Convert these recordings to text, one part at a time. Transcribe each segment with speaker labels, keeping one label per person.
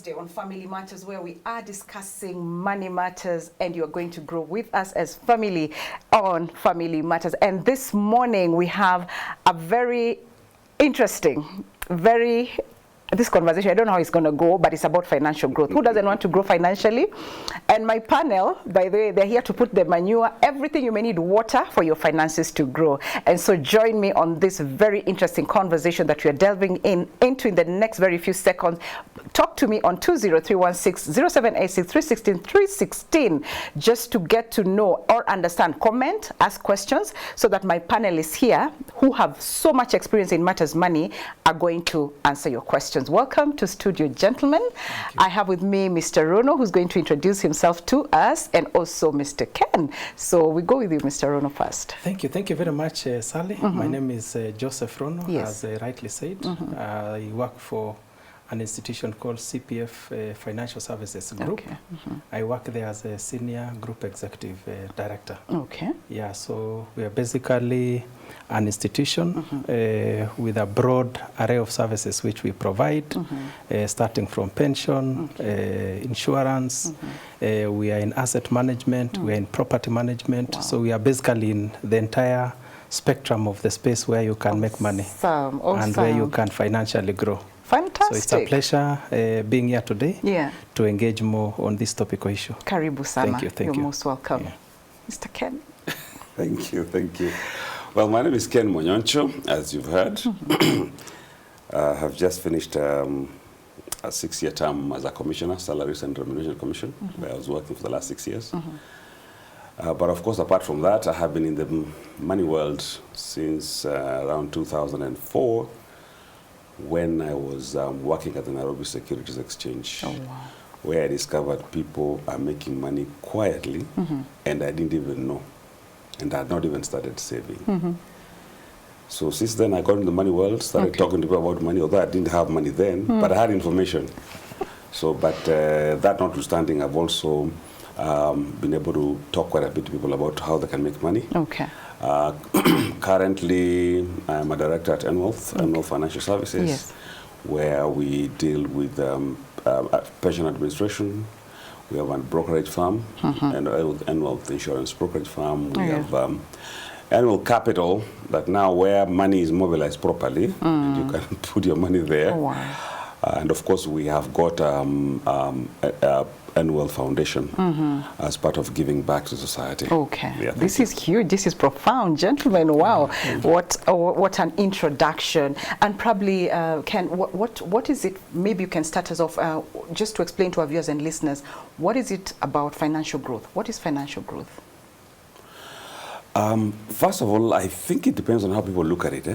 Speaker 1: Thursday on Family Matters, where we are discussing money matters, and you are going to grow with us as family on Family Matters. And this morning we have a very interesting, this conversation, I don't know how it's going to go, but it's about financial growth. Who doesn't want to grow financially? And my panel, by the way, they're here to put the manure, everything you may need water for your finances to grow. And so join me on this very interesting conversation that we are delving into in the next very few seconds. Talk to me on 20316-0786-316-316 just to get to know or understand, comment, ask questions, so that my panelists here, who have so much experience in matters money, are going to answer your questions. Welcome to studio, gentlemen. I have with me Mr. Rono, who's going to introduce himself to us, and also Mr. Ken. So we go with you, Mr. Rono, first.
Speaker 2: Thank you. Thank you very much, Sally. My name is Joseph Rono,
Speaker 1: yes,
Speaker 2: as rightly said. I work for an institution called CPF Financial Services Group.
Speaker 1: Okay.
Speaker 2: I work there as a senior group executive director.
Speaker 1: Okay.
Speaker 2: Yeah, so we are basically an institution with a broad array of services which we provide, starting from pension, insurance. We are in asset management, we are in property management. Wow. So we are basically in the entire spectrum of the space where you can make money and where you can financially grow.
Speaker 1: Fantastic.
Speaker 2: So it's a pleasure being here today to engage more on this topical issue.
Speaker 1: Karibu sana.
Speaker 2: Thank you.
Speaker 1: You're most welcome. Yeah. Mr. Ken.
Speaker 3: Thank you. Well, my name is Ken Monyoncho, as you've heard. I have just finished a 6-year term as a commissioner, Salaries and Remuneration Commission, where I was working for the last 6 years. But of course, apart from that, I have been in the money world since around 2004, when I was working at the Nairobi Securities Exchange, where I discovered people are making money quietly, and I didn't even know, and I had not even started saving. So since then, I got into the money world, started talking to people about money, although I didn't have money then, but I had information. So, but that notwithstanding, I've also been able to talk quite a bit to people about how they can make money.
Speaker 1: Okay.
Speaker 3: Currently, I'm a director at Enwealth Financial Services, where we deal with pension administration. We have a brokerage firm, and Enwealth Insurance Brokerage Firm. We have Annual Capital, that now where money is mobilized properly, and you can put your money there. And of course, we have got Annual Foundation as part of giving back to society.
Speaker 1: Okay, this is huge. This is profound, gentlemen. Wow, what an introduction. And probably, Ken, what is it? Maybe you can start us off just to explain to our viewers and listeners, what is it about financial growth? What is financial growth?
Speaker 3: First of all, I think it depends on how people look at it,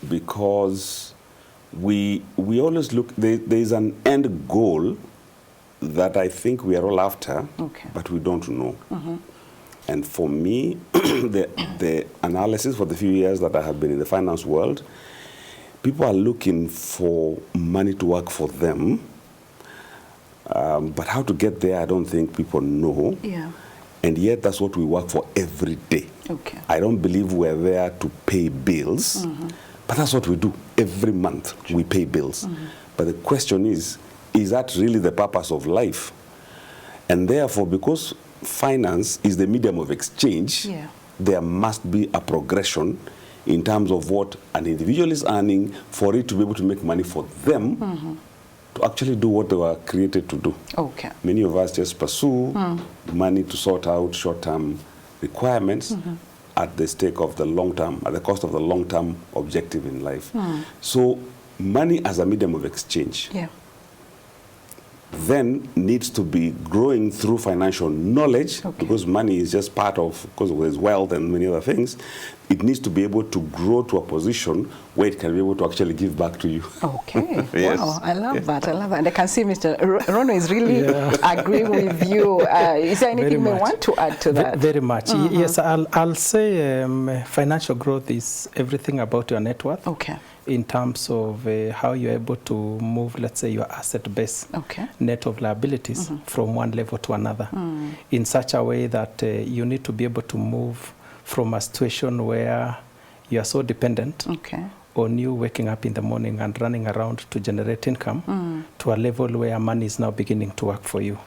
Speaker 3: because we always look. There is an end goal that I think we are all after, but we don't know. And for me, the analysis for the few years that I have been in the finance world, people are looking for money to work for them, but how to get there, I don't think people know. And yet that's what we work for every day. I don't believe we're there to pay bills, but that's what we do every month. We pay bills. But the question is that really the purpose of life? And therefore, because finance is the medium of exchange, there must be a progression in terms of what an individual is earning for it to be able to make money for them to actually do what they were created to do. Many of us just pursue money to sort out short-term requirements at the stake of the long-term, at the cost of the long-term objective in life. So money as a medium of exchange then needs to be growing through financial knowledge, because money is just part of, because there's wealth and many other things. It needs to be able to grow to a position where it can be able to actually give back to you. Wow,
Speaker 1: I love that. I love that. And I can see Mr. Rono is really agreeing with you. Is there anything you want to add to that?
Speaker 2: Very much. Yes, I'll say financial growth is everything about your net worth. In terms of how you're able to move, let's say, your asset base, net of liabilities, from one level to another, in such a way that you need to be able to move from a situation where you are so dependent on you waking up in the morning and running around to generate income to a level where money is now beginning to work for you.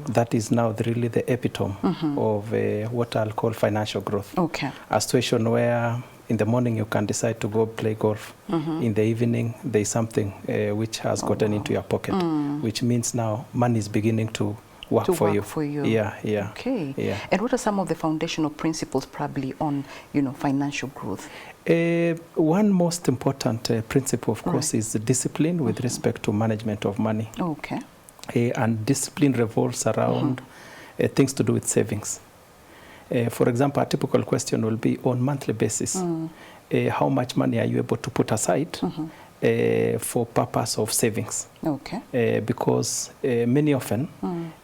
Speaker 2: That is now really the epitome of what I'll call financial growth.
Speaker 1: Okay.
Speaker 2: A situation where in the morning you can decide to go play golf. In the evening there is something which has gotten into your pocket, which means now money is beginning to work for you. Yeah, yeah.
Speaker 1: Okay.
Speaker 2: Yeah.
Speaker 1: And what are some of the foundational principles probably on, financial growth?
Speaker 2: One most important principle, of course, is the discipline with respect to management of money.
Speaker 1: Okay.
Speaker 2: And discipline revolves around things to do with savings. For example, a typical question will be on monthly basis, how much money are you able to put aside for purpose of savings?
Speaker 1: Okay.
Speaker 2: Because many often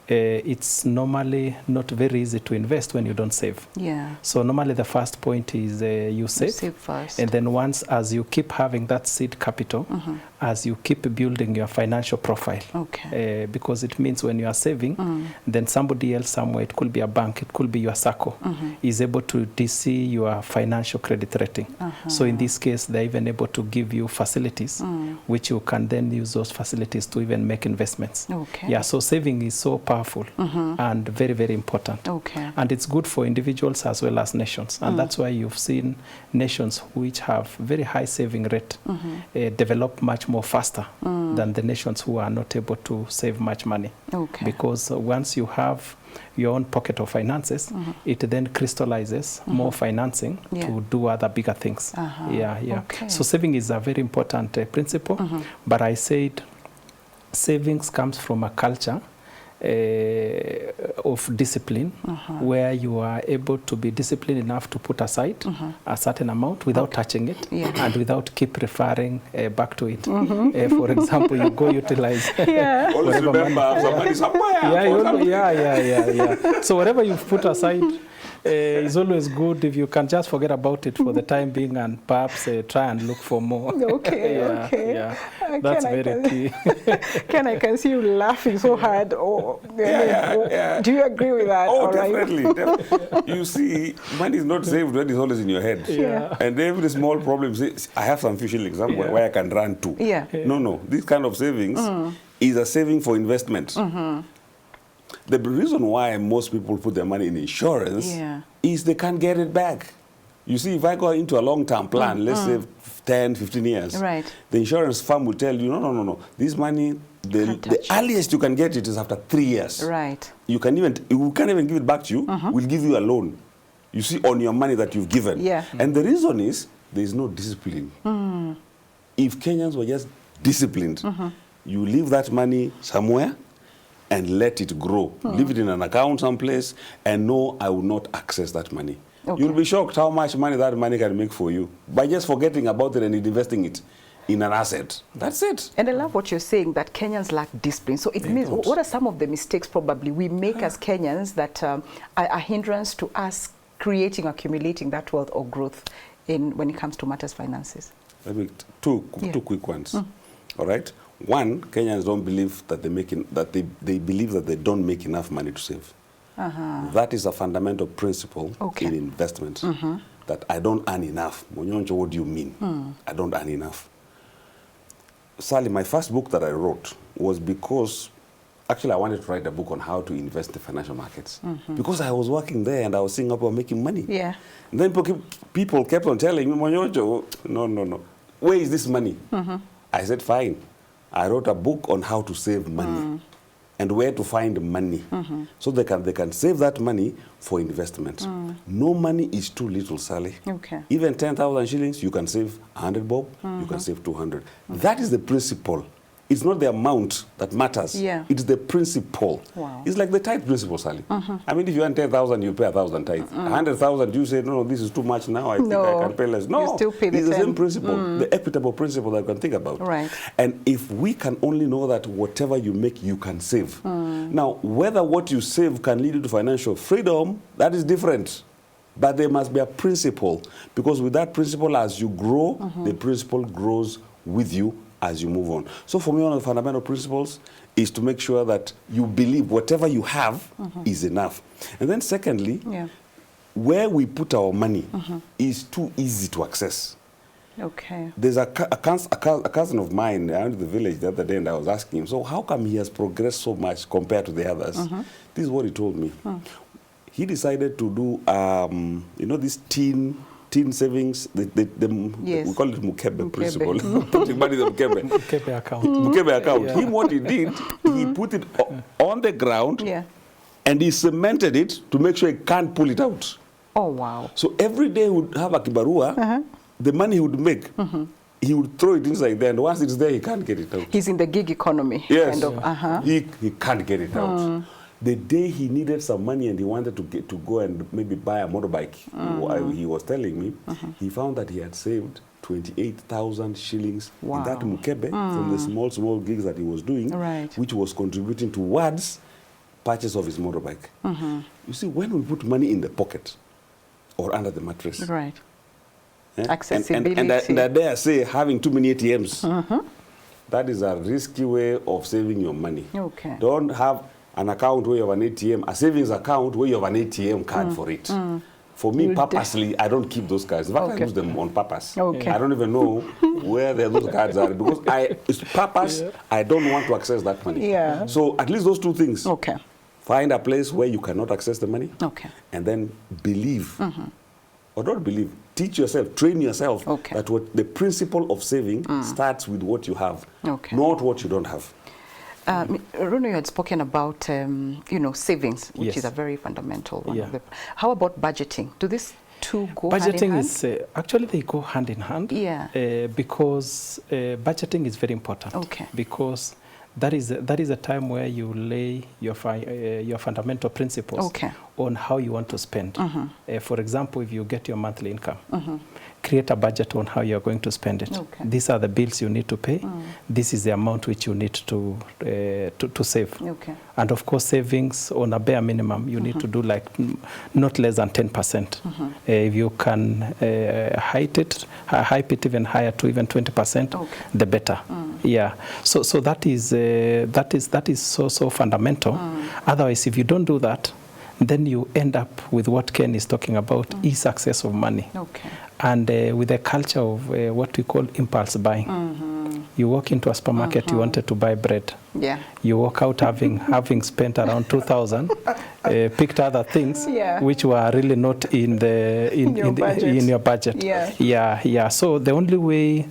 Speaker 2: it's normally not very easy to invest when you don't save.
Speaker 1: Yeah.
Speaker 2: So normally the first point is you save.
Speaker 1: Save first.
Speaker 2: And then once, as you keep having that seed capital, as you keep building your financial profile,
Speaker 1: okay.
Speaker 2: Because it means when you are saving, then somebody else somewhere, it could be a bank, it could be your circle, is able to DC your financial credit rating. So in this case, they're even able to give you facilities, which you can then use those facilities to even make investments.
Speaker 1: Okay.
Speaker 2: Yeah, so saving is so powerful and very, very important.
Speaker 1: Okay.
Speaker 2: And it's good for individuals as well as nations. And that's why you've seen nations which have very high saving rate develop much more faster than the nations who are not able to save much money.
Speaker 1: Okay.
Speaker 2: Because once you have your own pocket of finances, it then crystallizes more financing to do other bigger things. Yeah, yeah.
Speaker 1: Okay.
Speaker 2: So saving is a very important principle. But I said savings comes from a culture of discipline, where you are able to be disciplined enough to put aside a certain amount without touching it and without keep referring back to it. For example, you go utilize
Speaker 3: Always remember somebody somewhere.
Speaker 2: Yeah. So whatever you've put aside, it's always good if you can just forget about it for the time being and perhaps try and look for more.
Speaker 1: Okay, okay.
Speaker 2: Yeah. That's very key.
Speaker 1: Ken, I can see you laughing so hard. Do you agree with that?
Speaker 3: Oh, definitely. You see, money is not saved when it's always in your head.
Speaker 2: Yeah.
Speaker 3: And every small problem, I have some few shillings somewhere where I can run to.
Speaker 1: Yeah.
Speaker 3: No. This kind of savings is a saving for investment. The reason why most people put their money in insurance is they can't get it back. You see, if I go into a long-term plan, let's say 10, 15 years,
Speaker 1: right,
Speaker 3: the insurance firm will tell you, no. This money, the earliest you can get it is after 3 years.
Speaker 1: Right.
Speaker 3: We can't even give it back to you. We'll give you a loan, you see, on your money that you've given.
Speaker 1: Yeah.
Speaker 3: And the reason is there is no discipline. If Kenyans were just disciplined, you leave that money somewhere and let it grow. Leave it in an account someplace and no, I will not access that money. Okay. You'll be shocked how much money that money can make for you by just forgetting about it and investing it in an asset. That's it.
Speaker 1: And I love what you're saying, that Kenyans lack discipline. So it means, what are some of the mistakes probably we make as Kenyans that are a hindrance to us creating, accumulating that wealth or growth when it comes to matters finances? Let me
Speaker 3: two quick ones. All right. One, Kenyans don't believe that they believe that they don't make enough money to save. That is a fundamental principle in investment. That I don't earn enough. Monyoncho, what do you mean? I don't earn enough. Sally, my first book that I wrote was because actually I wanted to write a book on how to invest in the financial markets. Because I was working there and I was seeing people making money. Yeah. And then people kept on telling me, Monyoncho, no. Where is this money? I said, fine. I wrote a book on how to save money and where to find money so they can save that money for investment. No money is too little, Sally. Okay. Even 10,000 shillings, you can save 100 bob, you can save 200. That is the principle. It's not the amount that matters. Yeah. It's the principle. Wow. It's like the tithe principle, Sally. I mean, if you earn 10,000, you pay 1,000 tithe. 100,000, you say, no, this is too much now. I think I can pay less. No, you still pay it's the same principle, the equitable principle that you can think about. Right. And if we can only know that whatever you make, you can save. Now, whether what you save can lead you to financial freedom, that is different. But there must be a principle, because with that principle, as you grow, the principle grows with you as you move on. So for me, one of the fundamental principles is to make sure that you believe whatever you have is enough. And then secondly, where we put our money is too easy to access.
Speaker 1: Okay.
Speaker 3: There's a cousin of mine. I went to the village the other day and I was asking him, so how come he has progressed so much compared to the others? This is what he told me. He decided to do, you know, this teen savings,
Speaker 1: yes.
Speaker 3: we call it Mukebe principle. Putting money in the Mukebe.
Speaker 2: Mukebe account.
Speaker 3: Mukebe account.
Speaker 2: Yeah.
Speaker 3: Him, what he did, he put it on the ground,
Speaker 1: Yeah.
Speaker 3: and he cemented it to make sure he can't pull it out.
Speaker 1: Oh, wow.
Speaker 3: So every day he would have a kibarua, the money he would make, he would throw it inside there, and once it's there, he can't get it out.
Speaker 1: He's in the gig economy.
Speaker 3: Yes.
Speaker 1: Kind of,
Speaker 3: He can't get it out. The day he needed some money and he wanted to go and maybe buy a motorbike, he was telling me, he found that he had saved 28,000 shillings in that mukebe from the small gigs that he was doing, which was contributing towards purchase of his motorbike. You see, when we put money in the pocket or under the mattress,
Speaker 1: right.
Speaker 3: Accessibility. And I dare say having too many ATMs, that is a risky way of saving your money.
Speaker 1: Okay.
Speaker 3: Don't have an account where you have an ATM, a savings account where you have an ATM card for it. For me, purposely, I don't keep those cards. In fact, I use them on purpose.
Speaker 1: Okay.
Speaker 3: I don't even know where those cards are because it's purpose. I don't want to access that money.
Speaker 1: Yeah.
Speaker 3: So at least those two things.
Speaker 1: Okay.
Speaker 3: Find a place where you cannot access the money.
Speaker 1: Okay.
Speaker 3: And then believe, or don't believe, teach yourself, train yourself that what the principle of saving starts with what you have, not what you don't have.
Speaker 1: Runo, you had spoken about, you know, savings, which is a very fundamental one. Of the, how about budgeting? Do these two go hand in hand?
Speaker 2: Budgeting is, actually they go hand in hand. Yeah. Because budgeting is very important. Okay. Because that is a time where you lay your fundamental principles on how you want to spend. For example, if you get your monthly income, create a budget on how you are going to spend it. These are the bills you need to pay. This is the amount which you need to save. And of course, savings on a bare minimum, you need to do like not less than 10%. If you can hype it even higher to even 20%, the better. Yeah. So that is so fundamental. Otherwise, if you don't do that, then you end up with what Ken is talking about, e-success of money. And with a culture of what we call impulse buying. You walk into a supermarket, you wanted to buy bread. Yeah. You walk out having spent around 2,000, picked other things which were really not in your budget. Yeah. So the only way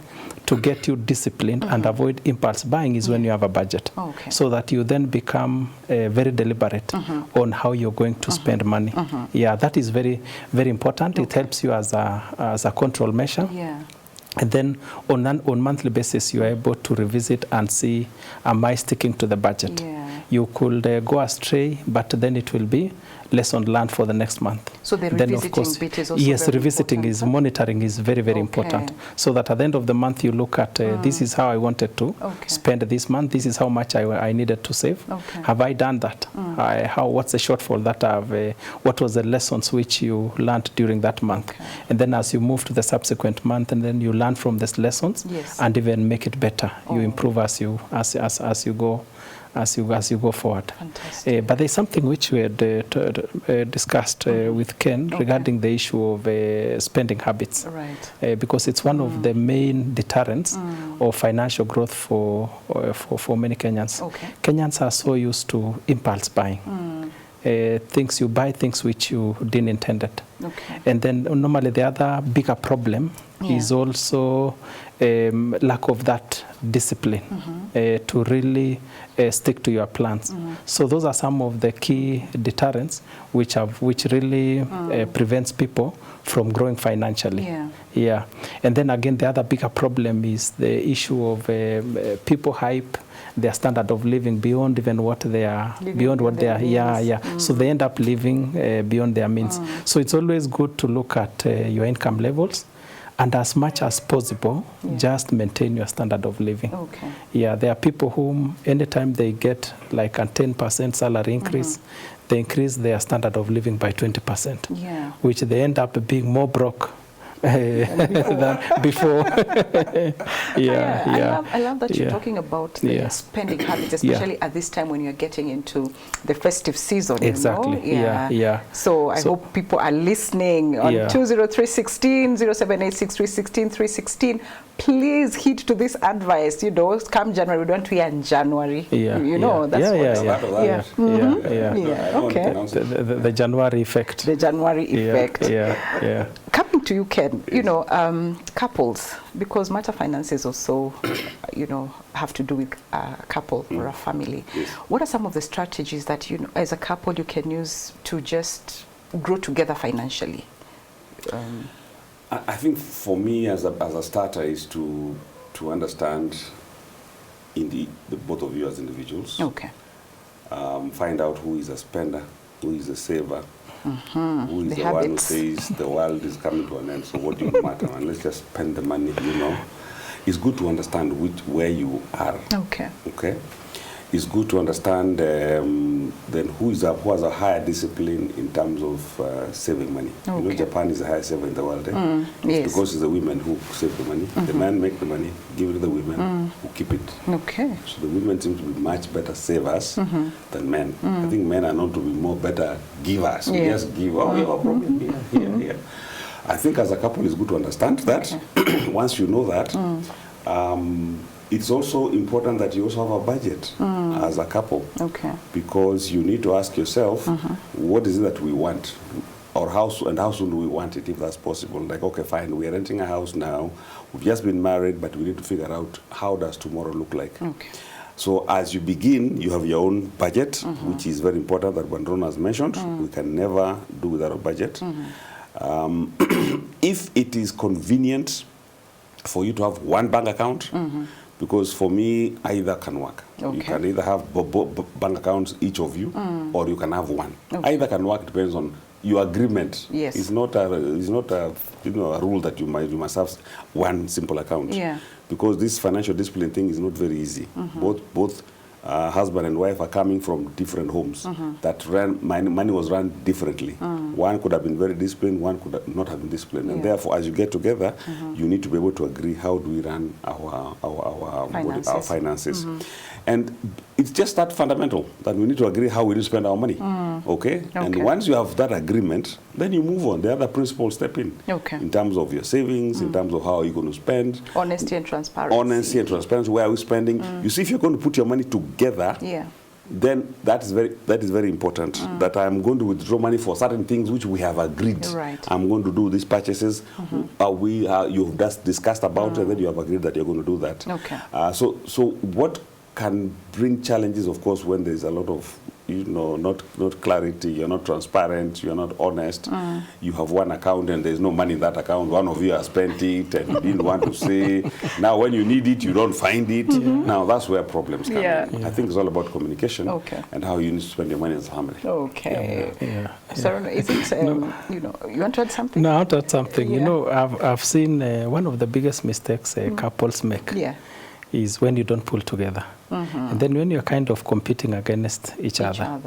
Speaker 2: to get you disciplined and avoid impulse buying is when you have a budget, so that you then become very deliberate on how you're going to spend money. Yeah, that is very, very important. It helps you as a control measure. And then on monthly basis, you are able to revisit and see, am I sticking to the budget? You could go astray, but then it will be lesson learned for the next month.
Speaker 1: So the revisiting bit is also
Speaker 2: revisiting
Speaker 1: important,
Speaker 2: is monitoring is very, very important. So that at the end of the month you look at this is how I wanted to spend this month. This is how much I needed to save. Have I done that? What's the shortfall that I've? What was the lessons which you learned during that month? And then as you move to the subsequent month, and then you learn from these lessons and even make it better. You improve as you go. As you go forward. But there's something which we had discussed with Ken regarding the issue of spending habits. Because it's one of the main deterrents of financial growth for many Kenyans. Kenyans are so used to impulse buying. You buy things which you didn't intended. And then normally the other bigger problem is also lack of that discipline to really stick to your plans. So those are some of the key deterrents which really prevents people from growing financially. And then again, the other bigger problem is the issue of people hype their standard of living beyond even what they are, So they end up living beyond their means. So it's always good to look at your income levels, and as much as possible, just maintain your standard of living. There are people whom anytime they get like a 10% salary increase, they increase their standard of living by 20%, which they end up being more broke than before.
Speaker 1: I love that you're talking about the spending habits, especially at this time when you're getting into the festive season.
Speaker 2: Exactly.
Speaker 1: You know? So I hope people are listening on 20316 0786316 316. Please heed to this advice. You know, come January, we don't hear in January. You know, that's okay.
Speaker 2: The January effect.
Speaker 1: The January effect.
Speaker 2: Yeah.
Speaker 1: Coming to you, Ken, you know, couples, because matter finances also, you know, have to do with a couple or a family.
Speaker 3: Yes.
Speaker 1: What are some of the strategies that, you know, as a couple you can use to just grow together financially?
Speaker 3: I think for me as a starter is to understand the both of you as individuals.
Speaker 1: Okay.
Speaker 3: Find out who is a spender, who is a saver, who is the
Speaker 1: habits.
Speaker 3: one who says the world is coming to an end, so what do you matter? And let's just spend the money, you know. It's good to understand where you are.
Speaker 1: Okay.
Speaker 3: Okay. It's good to understand then who has a higher discipline in terms of saving money.
Speaker 1: Okay.
Speaker 3: You know, Japan is the highest saver in the world.
Speaker 1: Yes.
Speaker 3: Because it's the women who save the money. The men make the money, give it to the women who keep it.
Speaker 1: Okay.
Speaker 3: So the women seem to be much better savers than men. I think men are known to be more better givers. We just give, oh, you have a problem here. I think as a couple it's good to understand that. Okay. Once you know that, it's also important that you also have a budget as a couple. Okay. Because you need to ask yourself, what is it that we want? Or how soon do we want it, if that's possible? Like, okay, fine, we are renting a house now. We've just been married, but we need to figure out how does tomorrow look like. Okay. So as you begin, you have your own budget, which is very important that Bandron has mentioned. We can never do without a budget. If it is convenient for you to have one bank account, because for me, either can work. Okay. You can either have bank accounts, each of you, or you can have one. Okay. Either can work, depends on your agreement. Yes. It's not a a rule that you must have one simple account. Yeah. Because this financial discipline thing is not very easy. Both husband and wife are coming from different homes that money was run differently. One could have been very disciplined, one could not have been disciplined. And therefore, as you get together, you need to be able to agree how do we run our finances. And it's just that fundamental, that we need to agree how we do spend our money. Okay? And once you have that agreement, then you move on. The other principles step in. Okay. In terms of your savings, in terms of how you're going to spend.
Speaker 1: Honesty and transparency.
Speaker 3: Honesty and transparency. Where are we spending? You see, if you're going to put your money together, then that is very important. That I'm going to withdraw money for certain things which we have agreed. Right. I'm going to do these purchases. You've just discussed about it, and then you have agreed that you're going to do that. Okay. So what can bring challenges, of course, when there's a lot of not clarity, you're not transparent, you're not honest. You have one account and there's no money in that account. One of you has spent it and you didn't want to say. Now when you need it, you don't find it. Now that's where problems come in. I think it's all about communication and how you need to spend your money as a family.
Speaker 1: Okay. So is it, you want to add something?
Speaker 2: No, I want to add something. You know, I've seen one of the biggest mistakes couples make. Is when you don't pull together. And then when you're kind of competing against each other.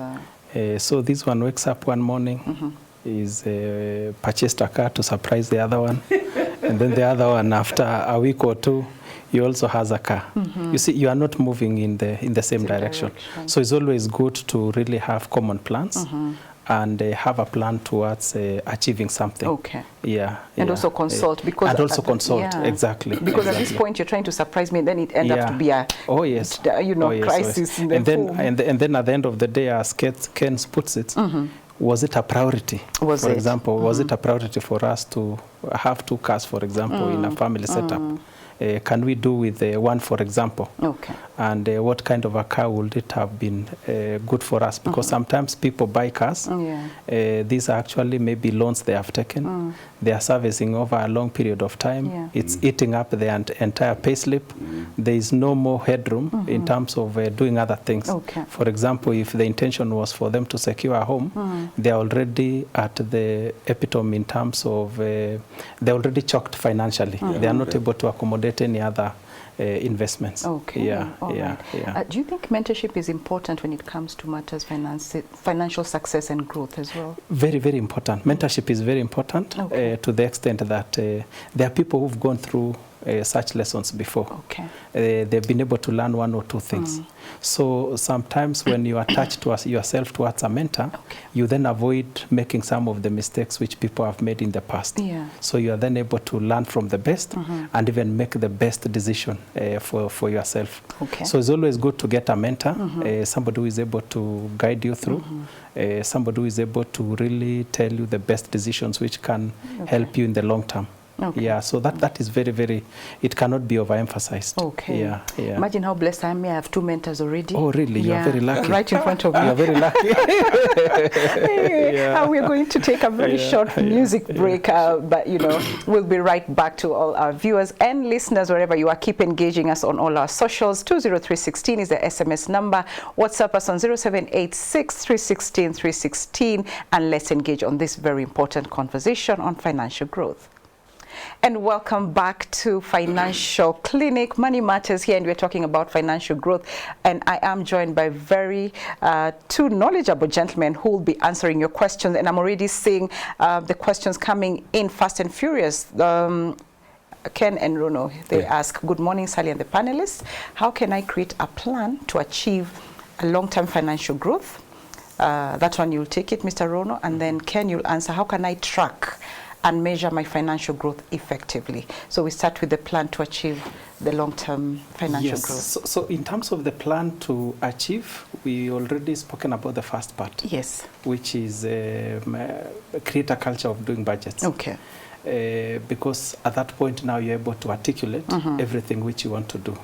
Speaker 2: So this one wakes up one morning, is purchased a car to surprise the other one. And then the other one, after a week or two, he also has a car. You see, you are not moving in the same direction. So it's always good to really have common plans. And have a plan towards achieving something. Okay. And
Speaker 1: also consult because.
Speaker 2: And also consult, exactly.
Speaker 1: Because at this point you're trying to surprise me, and then it ends up to be a crisis in the home.
Speaker 2: And then at the end of the day, as Ken puts it, was it a priority? For example, was it a priority for us to have 2 cars, for example, in a family setup? Can we do with one, for example? Okay. And what kind of a car would it have been good for us? Because sometimes people buy cars. These are actually maybe loans they have taken. They are servicing over a long period of time. It's eating up the entire pay slip. There is no more headroom in terms of doing other things. Okay. For example, if the intention was for them to secure a home, they are already at the epitome in terms of, they're already choked financially. They are not able to accommodate any other investments.
Speaker 1: Okay.
Speaker 2: Yeah,
Speaker 1: All
Speaker 2: yeah,
Speaker 1: right.
Speaker 2: yeah.
Speaker 1: Do you think mentorship is important when it comes to matters financial success and growth as well?
Speaker 2: Very, very important. Mentorship is very important to the extent that there are people who've gone through such lessons before.
Speaker 1: Okay.
Speaker 2: They've been able to learn one or two things. So sometimes when you attach to yourself towards a mentor, you then avoid making some of the mistakes which people have made in the past.
Speaker 1: Yeah.
Speaker 2: So you are then able to learn from the best and even make the best decision for yourself.
Speaker 1: Okay.
Speaker 2: So it's always good to get a mentor, somebody who is able to guide you through, somebody who is able to really tell you the best decisions which can help you in the long term.
Speaker 1: Okay.
Speaker 2: Yeah, so that is very, very, it cannot be overemphasized.
Speaker 1: Okay.
Speaker 2: Yeah, yeah.
Speaker 1: Imagine how blessed I am. I have 2 mentors already.
Speaker 2: Oh, really?
Speaker 1: Yeah.
Speaker 2: You're very lucky.
Speaker 1: Right in front of me.
Speaker 2: You're very lucky.
Speaker 1: And we're going to take a very short music break, but you know, we'll be right back to all our viewers and listeners wherever you are. Keep engaging us on all our socials. 20316 is the SMS number. WhatsApp us on 0786 316 316, and let's engage on this very important conversation on financial growth. And welcome back to Financial Clinic. Money Matters here, and we're talking about financial growth. And I am joined by very 2 knowledgeable gentlemen who will be answering your questions. And I'm already seeing the questions coming in fast and furious. Ken and Rono, they ask, good morning, Sally and the panelists. How can I create a plan to achieve a long-term financial growth? That one, you'll take it, Mr. Rono. And then Ken, you'll answer, how can I track and measure my financial growth effectively? So we start with the plan to achieve the long-term financial growth.
Speaker 2: So in terms of the plan to achieve, we already spoken about the first part.
Speaker 1: Yes.
Speaker 2: Which is create a culture of doing budgets.
Speaker 1: Okay.
Speaker 2: Because at that point now you're able to articulate everything which you want to do.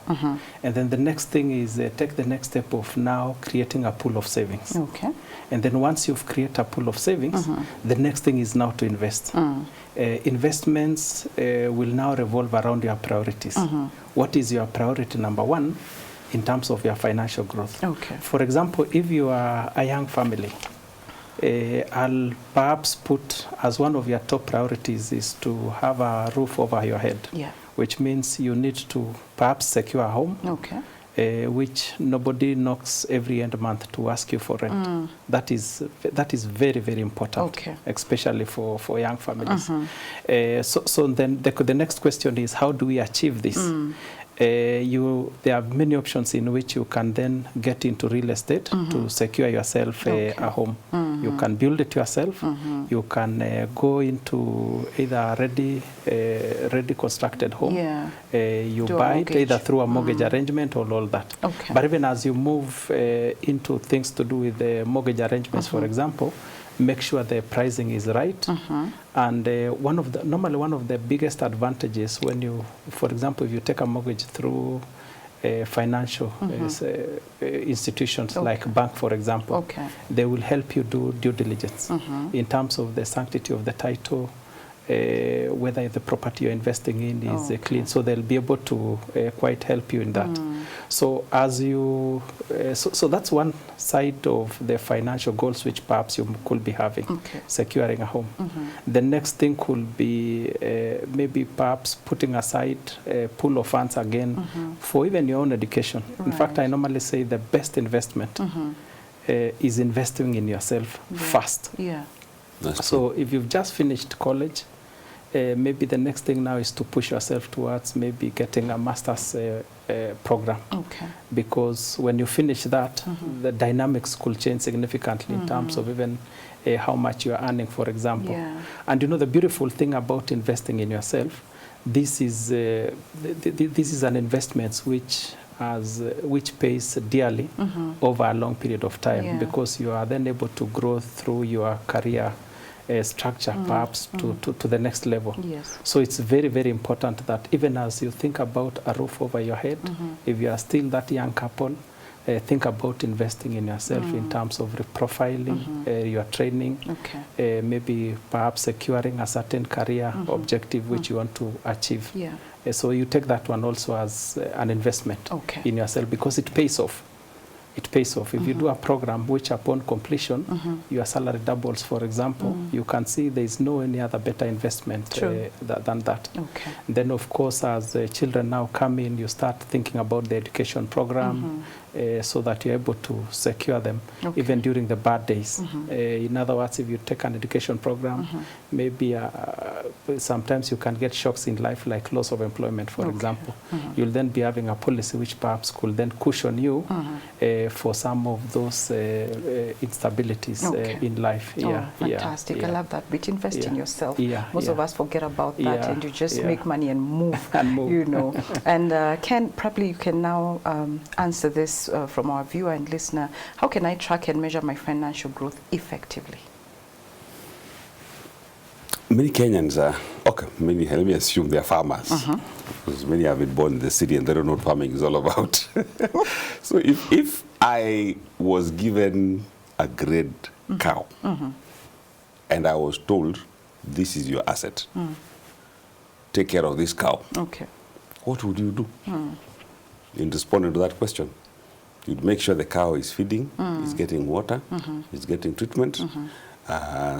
Speaker 2: And then the next thing is take the next step of now creating a pool of savings.
Speaker 1: Okay.
Speaker 2: And then once you've created a pool of savings, the next thing is now to invest. Investments will now revolve around your priorities. What is your priority number 1 in terms of your financial growth?
Speaker 1: Okay.
Speaker 2: For example, if you are a young family, I'll perhaps put as one of your top priorities is to have a roof over your head, which means you need to perhaps secure a home, which nobody knocks every end month to ask you for rent. That is very, very important, especially for young families. So then the next question is, how do we achieve this? There are many options in which you can then get into real estate to secure yourself a home. You can build it yourself. You can go into either ready constructed home. You buy it either through a mortgage arrangement or all that. But even as you move into things to do with the mortgage arrangements, for example, make sure the pricing is right. And normally one of the biggest advantages when you, for example, if you take a mortgage through financial institutions like bank, for example, they will help you do due diligence in terms of the sanctity of the title, whether the property you're investing in is clean. So they'll be able to quite help you in that. So as you, so that's one side of the financial goals which perhaps you could be having, securing a home. The next thing could be maybe perhaps putting aside a pool of funds again for even your own education. In fact, I normally say the best investment is investing in yourself first. So if you've just finished college, maybe the next thing now is to push yourself towards maybe getting a master's program. Because when you finish that, the dynamics could change significantly in terms of even how much you are earning, for example. And you know, the beautiful thing about investing in yourself, this is an investment which pays dearly over a long period of time, because you are then able to grow through your career structure perhaps to the next level. So it's very, very important that even as you think about a roof over your head, if you are still that young couple, think about investing in yourself in terms of reprofiling your training, maybe perhaps securing a certain career objective which you want to achieve. So you take that one also as an investment in yourself, because it pays off. it pays off. If you do a program which upon completion, your salary doubles, for example, you can see there is no any other better investment than that.
Speaker 1: Okay.
Speaker 2: Then, of course, as children now come in, you start thinking about the education program so that you're able to secure them even during the bad days. In other words, if you take an education program, maybe sometimes you can get shocks in life like loss of employment, for example. You'll then be having a policy which perhaps could then cushion you for some of those instabilities in life.
Speaker 1: Fantastic. I love that bit. Invest in yourself. Most of us forget about that and you just make money and move, you know. And Ken, probably you can now answer this from our viewer and listener. How can I track and measure my financial growth effectively?
Speaker 3: Many Kenyans are, let me assume they are farmers. Because many have been born in the city and they don't know what farming is all about. So if I was given a grade cow and I was told, this is your asset, take care of this cow, what would you do in responding to that question? You'd make sure the cow is feeding, is getting water, is getting treatment,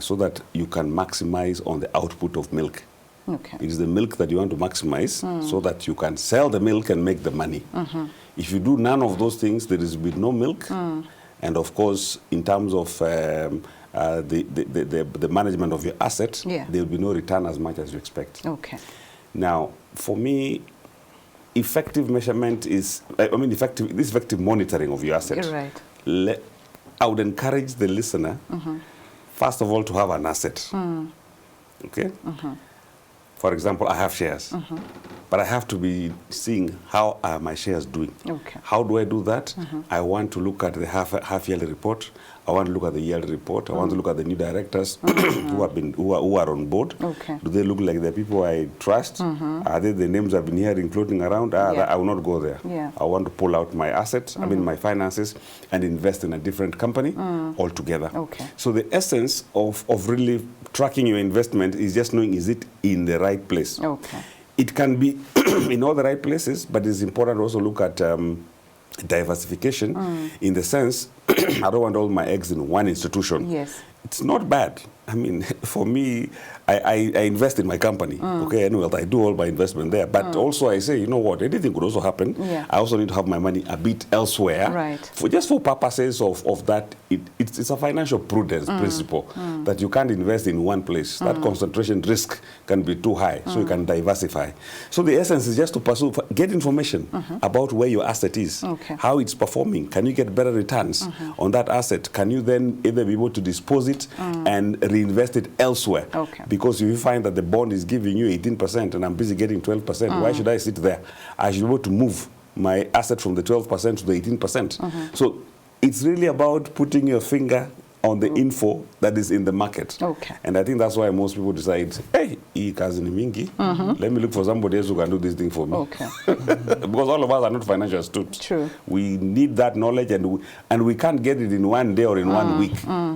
Speaker 3: so that you can maximize on the output of milk. It is the milk that you want to maximize so that you can sell the milk and make the money. If you do none of those things, there is no milk. And of course, in terms of the management of your asset, there will be no return as much as you expect. Now, for me, effective measurement is, effective monitoring of your asset. I would encourage the listener, first of all, to have an asset. Okay? For example, I have shares, but I have to be seeing how are my shares doing. How do I do that? I want to look at the half-yearly report. I want to look at the yearly report. I want to look at the new directors who are on board. Do they look like the people I trust? Are they the names I've been hearing floating around? I will not go there. I want to pull out my assets, my finances, and invest in a different company altogether. So the essence of really tracking your investment is just knowing, is it in the right place? It can be in all the right places, but it's important to also look at diversification in the sense, I don't want all my eggs in one institution. It's not bad. I mean, for me, I invest in my company. Anyway, I do all my investment there. But also I say, you know what, anything could also happen. I also need to have my money a bit elsewhere. Just for purposes of that, it's a financial prudence principle that you can't invest in one place. That concentration risk can be too high, so you can diversify. So the essence is just to get information about where your asset is, how it's performing. Can you get better returns on that asset? Can you then either be able to dispose it and reinvest it elsewhere? Because if you find that the bond is giving you 18% and I'm busy getting 12%, why should I sit there? I should be able to move my asset from the 12% to the 18%. So it's really about putting your finger on the info that is in the market. And I think that's why most people decide, hey, let me look for somebody else who can do this thing for me. Because all of us are not financial astute. We need that knowledge, and we can't get it in one day or in 1 week.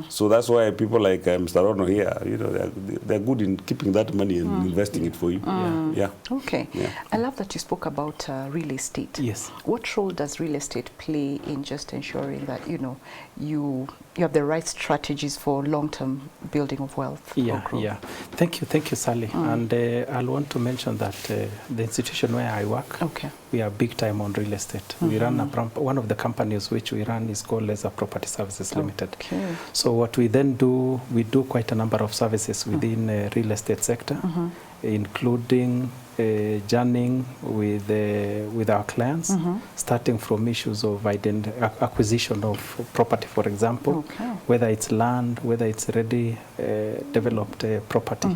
Speaker 3: So that's why people like Mr. Rono here, you know, they're good in keeping that money and investing it for you. I love that you spoke about real estate. What role does real estate play in just ensuring that, you know, you have the right strategies for long-term building of wealth? Thank you, Sally. And I'll want to mention that the institution where I work, we are big time on real estate. We run one of the companies which we run is called Leisure Property Services Limited. So what we then do, we do quite a number of services within real estate sector, including journeying with our clients, starting from issues of acquisition of property, for example, whether it's land, whether it's ready developed property,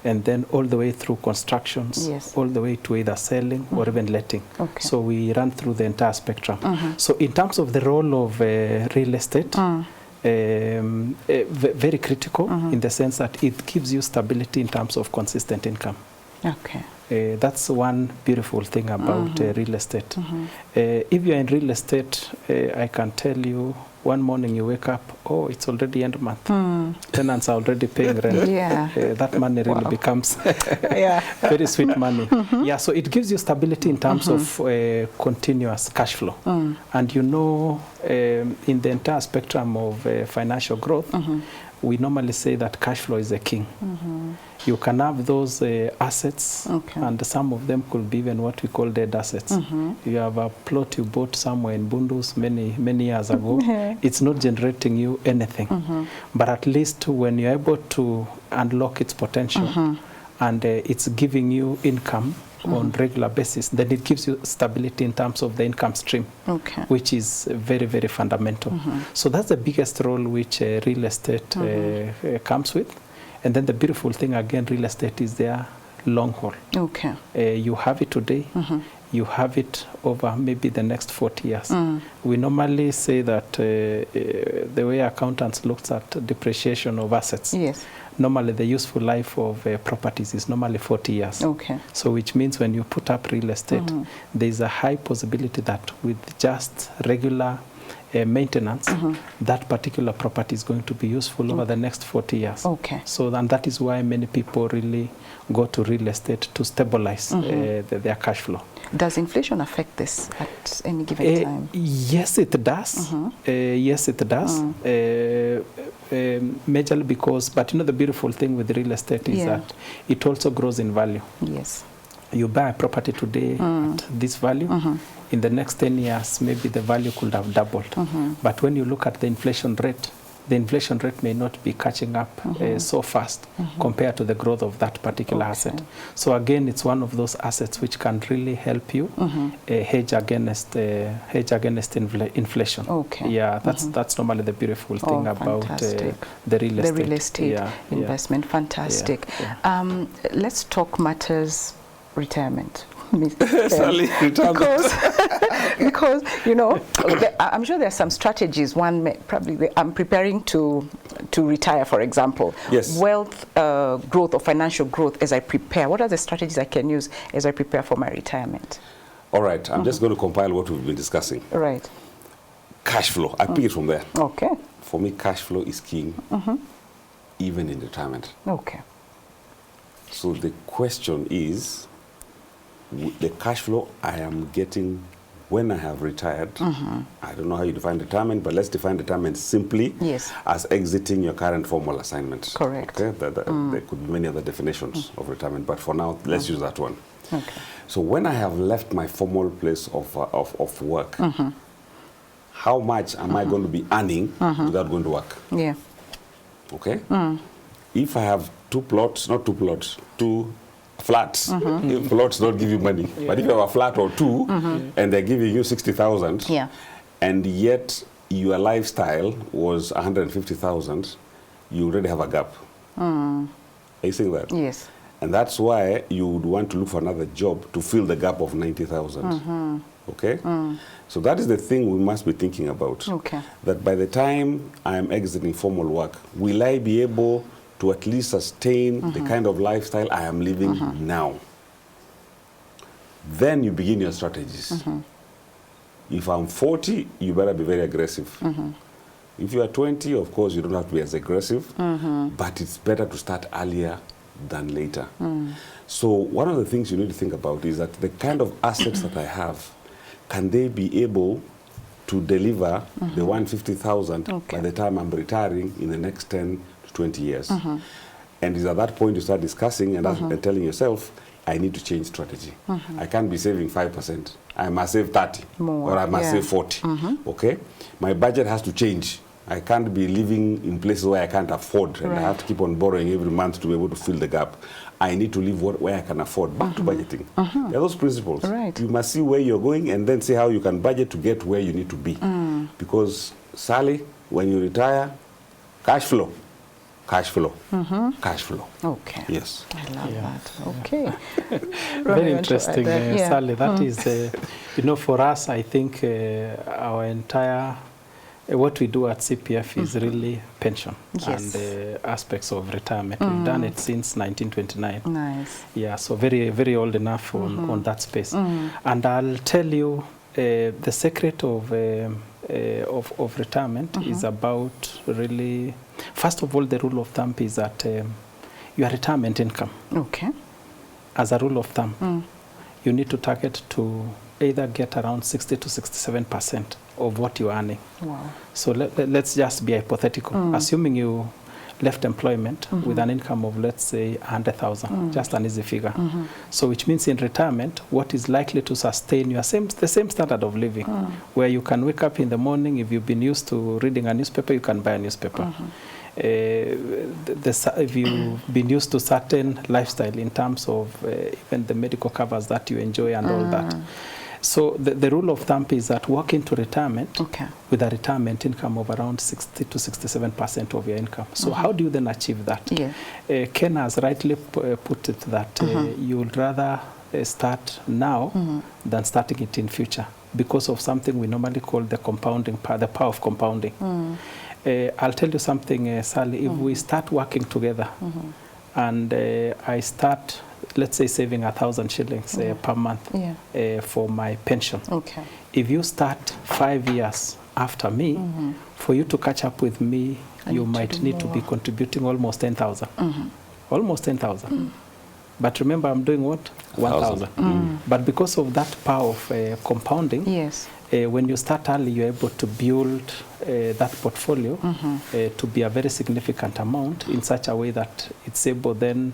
Speaker 3: and then all the way through constructions, all the way to either selling or even letting. So we run through the entire spectrum. So in terms of the role of real estate, very critical in the sense that it gives you stability in terms of consistent income. That's one beautiful thing about real estate. If you're in real estate, I can tell you
Speaker 2: one morning you wake up, oh, it's already end month. Tenants are already paying rent.
Speaker 1: Yeah.
Speaker 2: That money really becomes very sweet money. Yeah, so it gives you stability in terms of continuous cash flow. And you know, in the entire spectrum of financial growth, we normally say that cash flow is a king. You can have those assets, and some of them could be even what we call dead assets. You have a plot you bought somewhere in Bundus many years ago. It's not generating you anything. But at least when you're able to unlock its potential, and it's giving you income on regular basis, then it gives you stability in terms of the income stream, which is very, very fundamental. So that's the biggest role which real estate comes with. And then the beautiful thing, again, real estate is their long haul. You have it today, you have it over maybe the next 40 years. We normally say that the way accountants looks at depreciation of assets, normally the useful life of properties is normally 40 years. So which means when you put up real estate, there's a high possibility that with just regular maintenance, that particular property is going to be useful over the next 40 years. So and that is why many people really go to real estate to stabilize their cash flow.
Speaker 1: Does inflation affect this at any given time?
Speaker 2: Yes, it does. Yes, it does. Majorly because, but you know, the beautiful thing with real estate is that it also grows in value. You buy a property today at this value, in the next 10 years, maybe the value could have doubled. But when you look at the inflation rate may not be catching up so fast compared to the growth of that particular asset. So again, it's one of those assets which can really help you hedge against inflation. Yeah, that's normally the beautiful thing about the real estate.
Speaker 1: Investment. Fantastic. Let's talk matters retirement. Because you know, I'm sure there's some strategies. One may, probably I'm preparing to retire, for example. Wealth growth or financial growth as I prepare. What are the strategies I can use as I prepare for my retirement?
Speaker 3: All right, I'm just going to compile what we've been discussing. Cash flow. I pick it from there. For me, cash flow is king, even in retirement. So the question is, the cash flow I am getting when I have retired, I don't know how you define retirement, but let's define retirement simply as exiting your current formal assignment. There could be many other definitions of retirement, but for now, let's use that one. So when I have left my formal place of work, how much am I going to be earning without going to work? If I have two flats, plots don't give you money. But if you have a flat or two and they're giving you 60,000, and yet your lifestyle was 150,000, you already have a gap. Are you saying that? And that's why you would want to look for another job to fill the gap of 90,000. So that is the thing we must be thinking about. That by the time I am exiting formal work, will I be able to at least sustain the kind of lifestyle I am living now? Then you begin your strategies. If I'm 40, you better be very aggressive. If you are 20, of course, you don't have to be as aggressive, but it's better to start earlier than later. So one of the things you need to think about is that the kind of assets that I have, can they be able to deliver the 150,000 by the time I'm retiring in the next 10 to 20 years? And it's at that point you start discussing and telling yourself, I need to change strategy. I can't be saving 5%. I must save 30 or I must save 40. My budget has to change. I can't be living in places where I can't afford and I have to keep on borrowing every month to be able to fill the gap. I need to live where I can afford. Back to budgeting. There are those principles. You must see where you're going and then see how you can budget to get where you need to be. Because, Sally, when you retire, cash flow. Cash flow. Cash flow. Yes.
Speaker 1: I love that.
Speaker 2: Very interesting, Sally. That is, you know, for us, I think our entire, what we do at CPF is really pension and aspects of retirement. We've done it since 1929. Yeah, so very, very old enough on that space. And I'll tell you, the secret of of retirement is about really, first of all, the rule of thumb is that your retirement income, as a rule of thumb, you need to target to either get around 60 to 67% of what you're earning.
Speaker 1: Wow.
Speaker 2: So let's just be hypothetical. Assuming you left employment with an income of, let's say, 100,000, just an easy figure. So which means in retirement, what is likely to sustain your the same standard of living, where you can wake up in the morning, if you've been used to reading a newspaper, you can buy a newspaper. If you've been used to certain lifestyle in terms of even the medical covers that you enjoy and all that. So the rule of thumb is that walk into retirement with a retirement income of around 60 to 67% of your income. So how do you then achieve that? Yeah. Ken has rightly put it that you would rather start now than starting it in future, because of something we normally call the compounding power, the power of compounding. I'll tell you something, Sally. If we start working together and I start, let's say, saving 1,000 shillings per month for my pension. If you start 5 years after me, for you to catch up with me, you might need to be contributing almost 10,000. Almost 10,000. But remember, I'm doing what? 1,000. But because of that power of compounding, when you start early, you're able to build that portfolio to be a very significant amount in such a way that it's able then,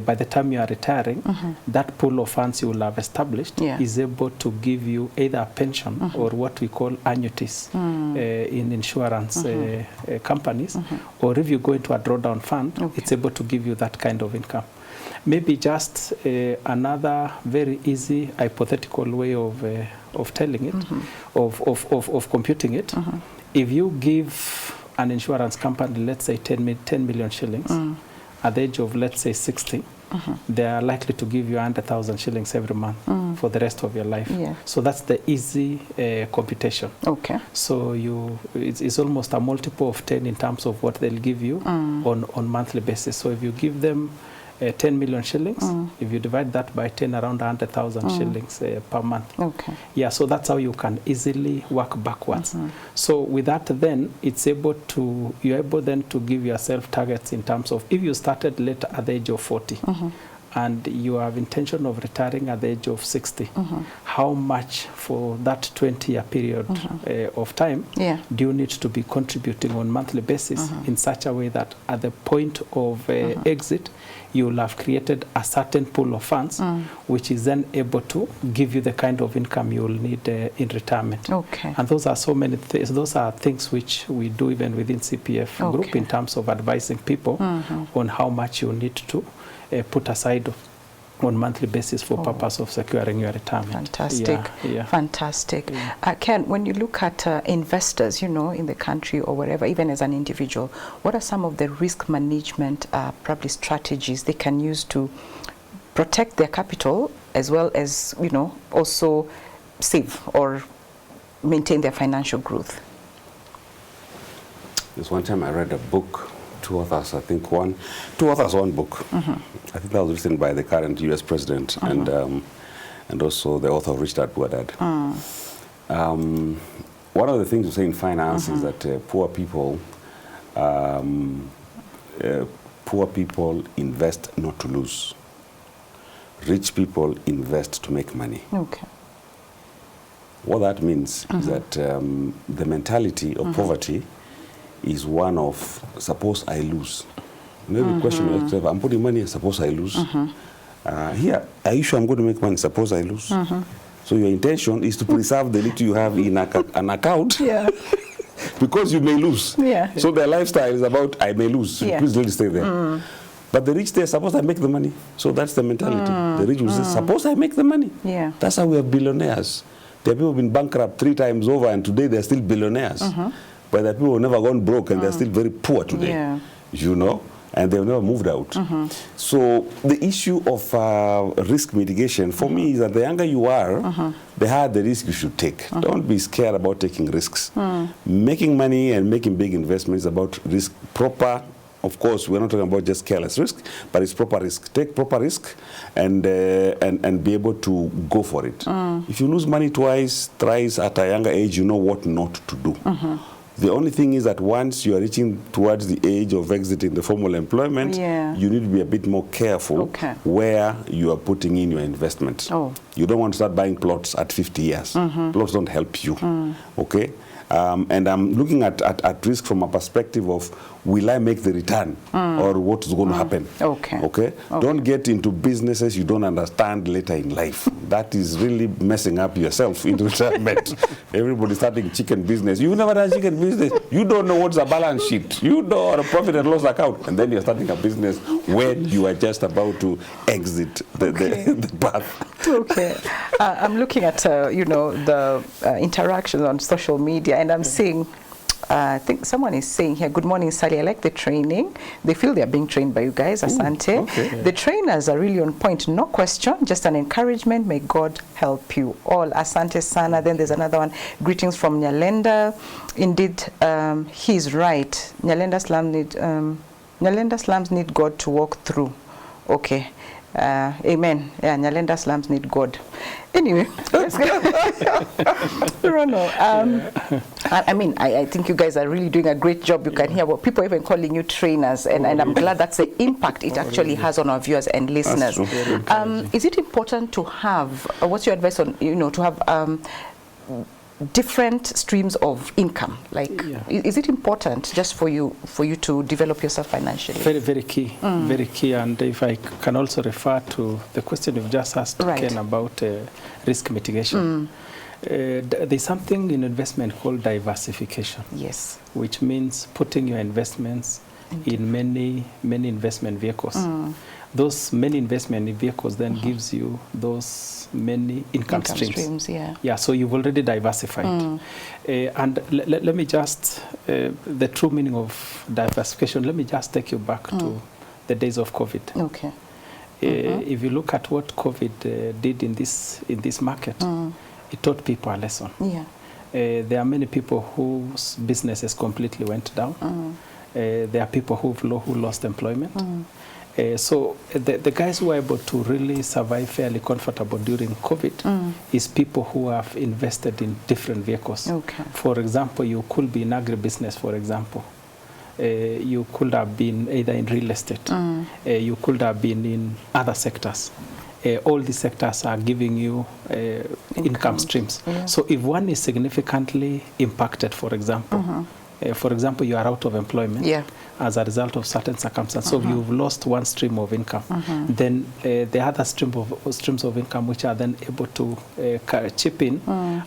Speaker 2: by the time you are retiring, that pool of funds you will have established is able to give you either a pension or what we call annuities in insurance companies, or if you go into a drawdown fund, it's able to give you that kind of income. Maybe just another very easy hypothetical way of telling it, of computing it. If you give an insurance company, let's say 10 million shillings, at the age of, let's say, 60, they are likely to give you 100,000 shillings every month for the rest of your life. So that's the easy computation. So it's almost a multiple of 10 in terms of what they'll give you on monthly basis. So if you give them 10 million shillings, if you divide that by 10, around 100,000 shillings per month. Yeah, so that's how you can easily work backwards. So with that, then it's able to, you're able then to give yourself targets in terms of, if you started late at the age of 40 and you have intention of retiring at the age of 60, how much for that 20-year period of time do you need to be contributing on a monthly basis in such a way that at the point of exit, you will have created a certain pool of funds, which is then able to give you the kind of income you will need in retirement. And those are so many things. Those are things which we do even within CPF group in terms of advising people on how much you need to put aside on monthly basis for purpose of securing your retirement.
Speaker 1: Fantastic. Fantastic. Ken, when you look at investors, you know, in the country or wherever, even as an individual, what are some of the risk management probably strategies they can use to protect their capital as well as, you know, also save or maintain their financial growth?
Speaker 3: There's one time I read a book, two authors, one book. I think that was written by the current U.S. president and also the author of Rich Dad Poor Dad. One of the things we say in finance is that poor people invest not to lose. Rich people invest to make money. What that means is that the mentality of poverty is one of, suppose I lose. Maybe the question is, I'm putting money, suppose I lose. Here, are you sure I'm going to make money, suppose I lose? So your intention is to preserve the little you have in an account because you may lose. So their lifestyle is about, I may lose, so please let it stay there. But the rich, they suppose I make the money. So that's the mentality. The rich will say, suppose I make the money. That's how we have billionaires. There are people who have been bankrupt 3 times over and today they're still billionaires. But there are people who have never gone broke and they're still very poor today, you know, and they've never moved out. So the issue of risk mitigation for me is that the younger you are, the higher the risk you should take. Don't be scared about taking risks. Making money and making big investments is about risk, proper Of course, we're not talking about just careless risk, but it's proper risk. Take proper risk and be able to go for it. If you lose money twice, thrice at a younger age, you know what not to do. The only thing is that once you are reaching towards the age of exiting the formal employment, you need to be a bit more careful where you are putting in your investment. You don't want to start buying plots at 50 years. Plots don't help you. Okay? And I'm looking at risk from a perspective of, will I make the return or what is going to happen? Okay? Don't get into businesses you don't understand later in life. That is really messing up yourself in retirement. Everybody starting chicken business. You've never done chicken business. You don't know what's a balance sheet. You know, or a profit and loss account. And then you're starting a business when you are just about to exit the path.
Speaker 1: Okay. I'm looking at, you know, the interactions on social media, and I'm seeing, I think someone is saying here, good morning, Sally, I like the training. They feel they're being trained by you guys, Asante. The trainers are really on point, no question, just an encouragement. May God help you all. Asante Sana. Then there's another one. Greetings from Nyalenda. Indeed, he's right. Nyalenda slums need God to walk through. Okay. Amen. Yeah, Nyalenda slums need God. Anyway, let's go. I mean, I think you guys are really doing a great job. You can hear what people even calling you trainers, and I'm glad that's the impact it actually has on our viewers and listeners. Is it important to have, what's your advice on, you know, to have different streams of income? Like, is it important just for you to develop yourself financially?
Speaker 2: Very, very key. Very key. And if I can also refer to the question you've just asked, Ken, about risk mitigation. There's something in investment called diversification. Yes. Which means putting your investments in many investment vehicles. Those many investment vehicles then gives you those many income streams. Yeah, so you've already diversified. And let me just, the true meaning of diversification, let me just take you back to the days of COVID. Okay. If you look at what COVID did in this market, it taught people a lesson. Yeah. There are many people whose businesses completely went down. There are people who lost employment. So the guys who are able to really survive fairly comfortable during COVID is people who have invested in different vehicles. Okay. For example, you could be in agribusiness, for example. You could have been either in real estate. You could have been in other sectors. All these sectors are giving you income streams. Yeah. So if one is significantly impacted, for example, you are out of employment as a result of certain circumstances. So you've lost one stream of income. Then the other streams of income, which are then able to chip in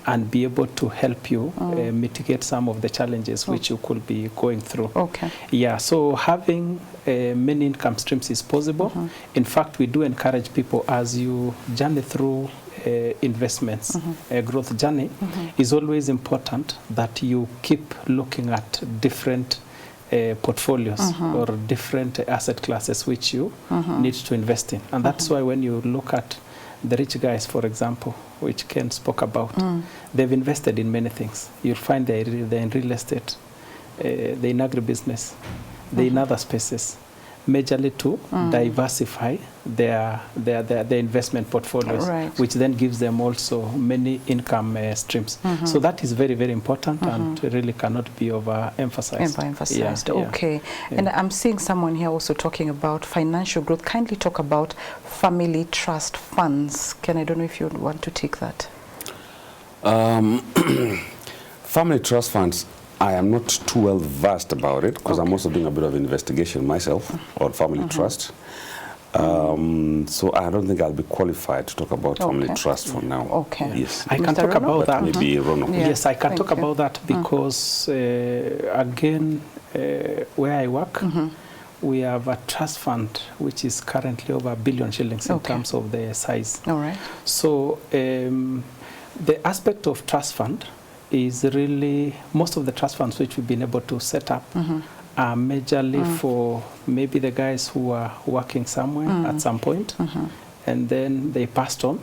Speaker 2: and be able to help you mitigate some of the challenges which you could be going through. Okay. Yeah. So having many income streams is possible. In fact, we do encourage people, as you journey through investments, a growth journey, is always important that you keep looking at different portfolios or different asset classes which you need to invest in. And that's why when you look at the rich guys, for example, which Ken spoke about, they've invested in many things. You'll find they're in real estate, they're in agribusiness, they're in other spaces, majorly to diversify their investment portfolios, which then gives them also many income streams. So that is very, very important and really cannot be overemphasized.
Speaker 1: Okay. Yeah. And I'm seeing someone here also talking about financial growth. Kindly talk about family trust funds. Ken, I don't know if you want to take that.
Speaker 3: Family trust funds, I am not too well versed about it because I'm also doing a bit of investigation myself on family trust. So I don't think I'll be qualified to talk about family trust for now.
Speaker 1: Okay.
Speaker 3: Yes.
Speaker 2: I can talk about that.
Speaker 3: Maybe Rono.
Speaker 2: Yes, I can talk about that because, again, where I work, we have a trust fund which is currently over 1 billion shillings in terms of the size. All right. So the aspect of trust fund is really, most of the trust funds which we've been able to set up are majorly for maybe the guys who are working somewhere at some point, and then they passed on,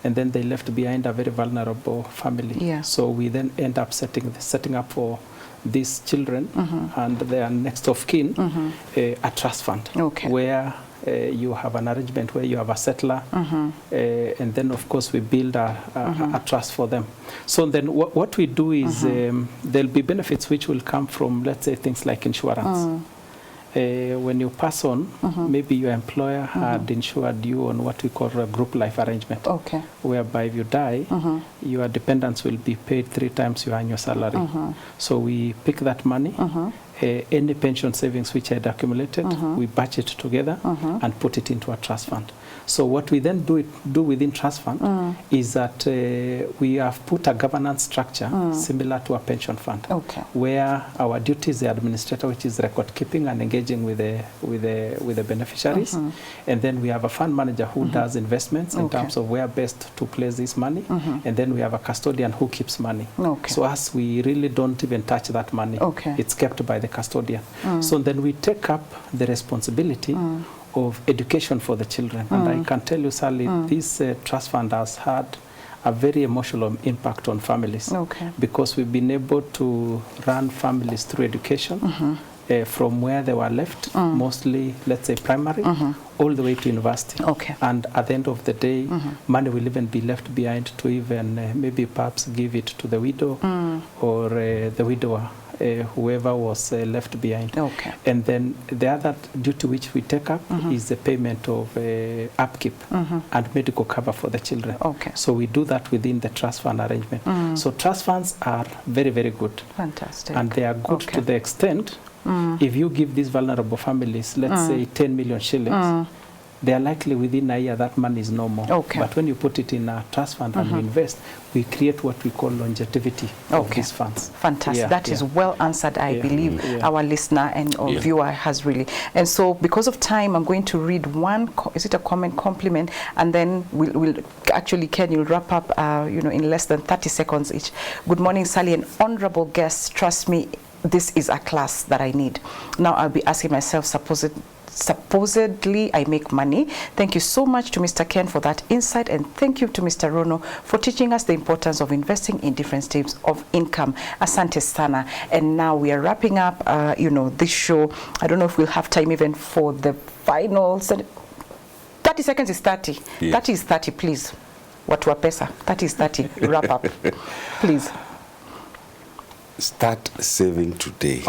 Speaker 2: and then they left behind a very vulnerable family. Yeah. So we then end up setting up for these children and their next of kin a trust fund, where you have an arrangement where you have a settler, and then of course we build a trust for them. So then what we do is there'll be benefits which will come from, let's say, things like insurance. When you pass on, maybe your employer had insured you on what we call a group life arrangement, whereby if you die, your dependents will be paid 3 times your annual salary. So we pick that money, any pension savings which had accumulated, we batch it together and put it into a trust fund. So what we then do within trust fund is that we have put a governance structure similar to a pension fund, where our duty is the administrator, which is record keeping and engaging with the beneficiaries, and then we have a fund manager who does investments in terms of where best to place this money, and then we have a custodian who keeps money. So as we really don't even touch that money, it's kept by the custodian. So then we take up the responsibility of education for the children. And I can tell you, Sally, this trust fund has had a very emotional impact on families, because we've been able to run families through education from where they were left, mostly, let's say, primary, all the way to university. And at the end of the day, money will even be left behind to even maybe perhaps give it to the widow or the widower, whoever was left behind. And then the other duty which we take up is the payment of upkeep and medical cover for the children. So we do that within the trust fund arrangement. So trust funds are very, very good.
Speaker 1: Fantastic.
Speaker 2: And they are good to the extent, if you give these vulnerable families, let's say 10 million shillings, they are likely within a year that money is no more. But when you put it in a trust fund and we invest, we create what we call longevity of these funds.
Speaker 1: Fantastic. That is well answered, I believe. Our listener and our viewer has really. And so because of time, I'm going to read one, is it a comment, compliment, and then we'll actually, Ken, you'll wrap up in less than 30 seconds each. Good morning, Sally, and honorable guests. Trust me, this is a class that I need. Now I'll be asking myself, supposedly I make money. Thank you so much to Mr. Ken for that insight, and thank you to Mr. Rono for teaching us the importance of investing in different types of income. Asante sana. And now we are wrapping up this show. I don't know if we'll have time even for the final 30 seconds is 30. 30 is 30, please. Watu wa pesa. 30 is 30. Wrap up, please.
Speaker 3: Start saving today.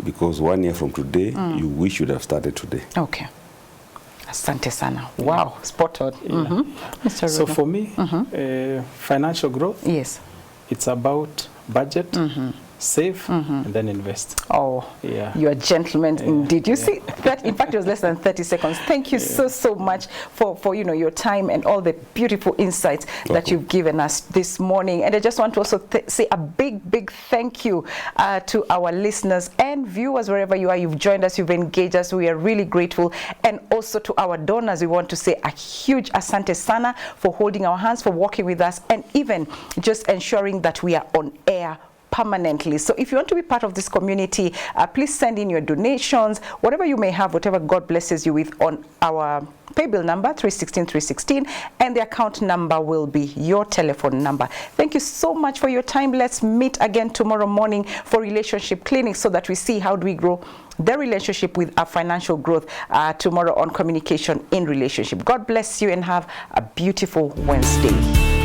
Speaker 3: Because 1 year from today, you wish you'd have started today.
Speaker 1: Asante sana. Wow, spot on. Mr.
Speaker 2: So for me, financial growth, it's about budget, save, and then invest.
Speaker 1: You're a gentleman indeed. You see that, in fact, it was less than 30 seconds. Thank you so much for your time and all the beautiful insights that you've given us this morning. And I just want to also say a big thank you to our listeners and viewers wherever you are. You've joined us, you've engaged us. We are really grateful. And also to our donors, we want to say a huge asante sana for holding our hands, for working with us, and even just ensuring that we are on air permanently. So if you want to be part of this community, please send in your donations, whatever you may have, whatever God blesses you with, on our paybill number 316 and the account number will be your telephone number. Thank you so much for your time. Let's meet again tomorrow morning for Relationship Clinic, so that we see how do we grow the relationship with our financial growth tomorrow on Communication in Relationship. God bless you and have a beautiful Wednesday.